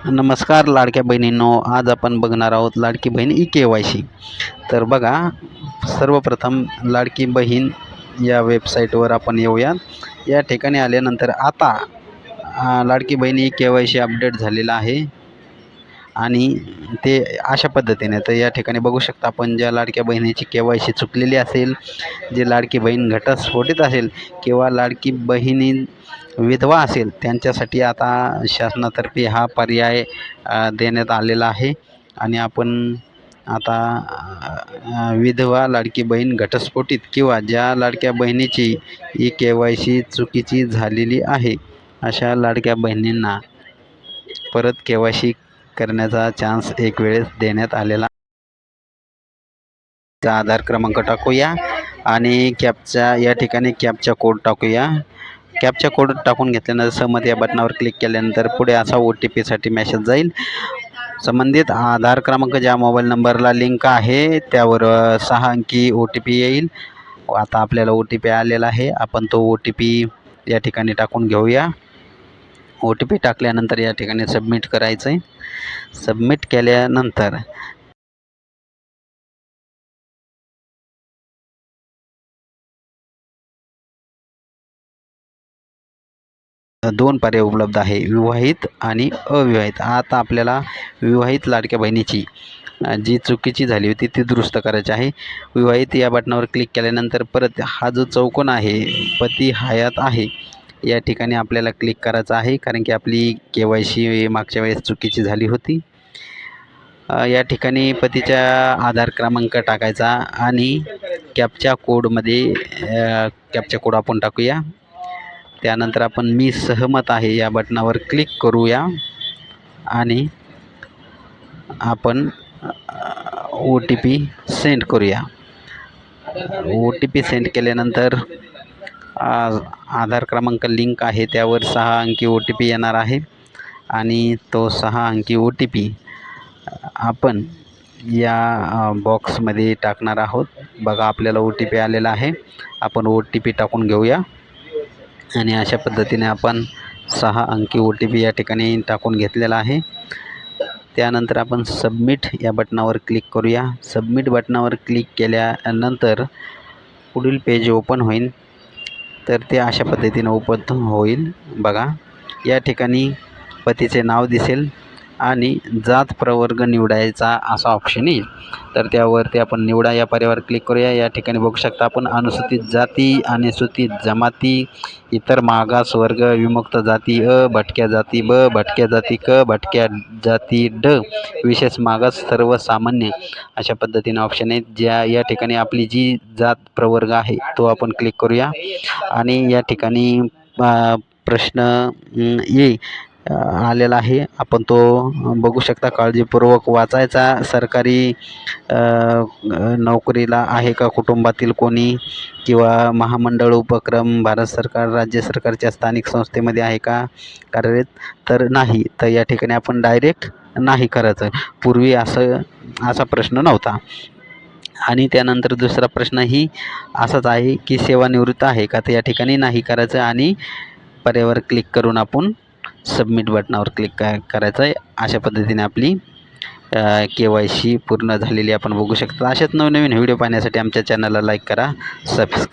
नमस्कार लाडक्या बहिणींनो, आज आपण बघणार आहोत लाडकी बहीण ई-के-वाय-सी. तर बघा, सर्वप्रथम लाडकी बहीण या वेबसाईटवर आपण येऊया. या ठिकाणी आल्यानंतर आता लाडकी बहीण ई-के-वाय-सी अपडेट झालेला आहे आणि ते अशा पद्धतीने. तर या ठिकाणी बघू शकता आपण, ज्या लाडक्या बहिणीची के-वाय-सी चुकलेली असेल, जे लाडकी बहीण घटस्फोटित असेल किंवा लाडकी बहिणी विधवा असेल, त्यांच्यासाठी आता शासनातर्फे हा पर्याय देण्यात आलेला आहे. आणि आपण आता विधवा, लाडकी बहीण घटस्फोटित किंवा ज्या लाडक्या बहिणीची ई-के-वाय-सी चुकीची झालेली आहे, अशा लाडक्या बहिणींना परत के-वाय-सी करण्याचा चान्स एक वेळेस देण्यात आलेला. आधार क्रमांक टाकूया आणि या ठिकाणी कॅपचा कोड टाकूया. कॅपचा कोड टाकून घेतल्यानंतर सहमत या बटनावर क्लिक केल्यानंतर पुढे असा OTPसाठी मेसेज जाईल. संबंधित आधार क्रमांक ज्या मोबाईल नंबरला लिंक आहे त्यावर 6 अंकी OTP येईल. आता आपल्याला OTP आलेला आहे. आपण तो OTP या ठिकाणी टाकून घेऊया. OTP टाकल्यानंतर या ठिकाणी सबमिट करायचं आहे. सबमिट केल्यानंतर दोन पर्याय उपलब्ध आहे, विवाहित आणि अविवाहित. आता आपल्याला विवाहित लाडक्या बहिणीची जी चुकीची झाली होती ती दुरुस्त करायची आहे. विवाहित या बटनावर क्लिक केल्यानंतर परत हा जो चौकोन आहे, पती हयात आहे, या ठिकाणी आपल्याला क्लिक करायचं आहे, कारण की आपली के-वाय-सी मागच्या वेळेस चुकीची झाली होती. या ठिकाणी पतीचा आधार क्रमांक टाकायचा आणि कॅपचा कोड आपण टाकूया. त्यानंतर आपण मी सहमत आहे या बटनावर क्लिक करूया आणि आपण OTP सेंड करूया. OTP सेंड केल्यानंतर आधार क्रमांक लिंक आहे त्यावर 6 अंकी OTP येणार आहे आणि तो 6 अंकी OTP आपण या बॉक्समध्ये टाकणार आहोत. बघा, आपल्याला OTP आलेला आहे. आपण OTP टाकून घेऊया आणि अशा पद्धतीने आपण 6 अंकी OTP या ठिकाणी टाकून घेतलेला आहे. त्यानंतर आपण सबमिट या बटनावर क्लिक करूया. सबमिट बटनावर क्लिक केल्यानंतर पुढील पेज ओपन होईल. तर ते अशा पद्धतीने ओपन होईल. बघा, या ठिकाणी पतीचे नाव दिसेल आणि जात प्रवर्ग निवडायचा असा ऑप्शन येईल. तर त्यावरती आपण निवडा या पर्यायावर क्लिक करूया. या ठिकाणी बघू शकता आपण, अनुसूचित जाती, अनुसूचित जमाती, इतर मागास वर्ग, विमुक्त जाती अ, भटक्या जाती ब, भटक्या जाती क, भटक्या जाती ड, विशेष मागास, सर्वसामान्य, अशा पद्धतीने ऑप्शन आहेत. या ठिकाणी आपली जी जात प्रवर्ग आहे तो आपण क्लिक करूया आणि या ठिकाणी प्रश्न आलेला आहे. आपण तो बघू शकता, काळजीपूर्वक वाचायचा. सरकारी नोकरीला आहे का, कुटुंबातील कोणी, किंवा महामंडळ, उपक्रम, भारत सरकार, राज्य सरकारच्या स्थानिक संस्थेमध्ये आहे का कार्यरत, तर नाही. तर या ठिकाणी आपण डायरेक्ट नाही करायचं. पूर्वी असा प्रश्न नव्हता. आणि त्यानंतर दुसरा प्रश्नही असाच आहे की सेवानिवृत्त आहे का, तर या ठिकाणी नाही करायचं आणि पर्यायावर क्लिक करून आपण सबमिट बटनावर क्लिक करायचं आहे. अशा पद्धतीने आपली के-वाय-सी पूर्ण झालेली आपण बघू शकता. अशाच नवनवीन व्हिडिओ पाहण्यासाठी आमच्या चॅनलला लाईक करा, सबस्क्राईब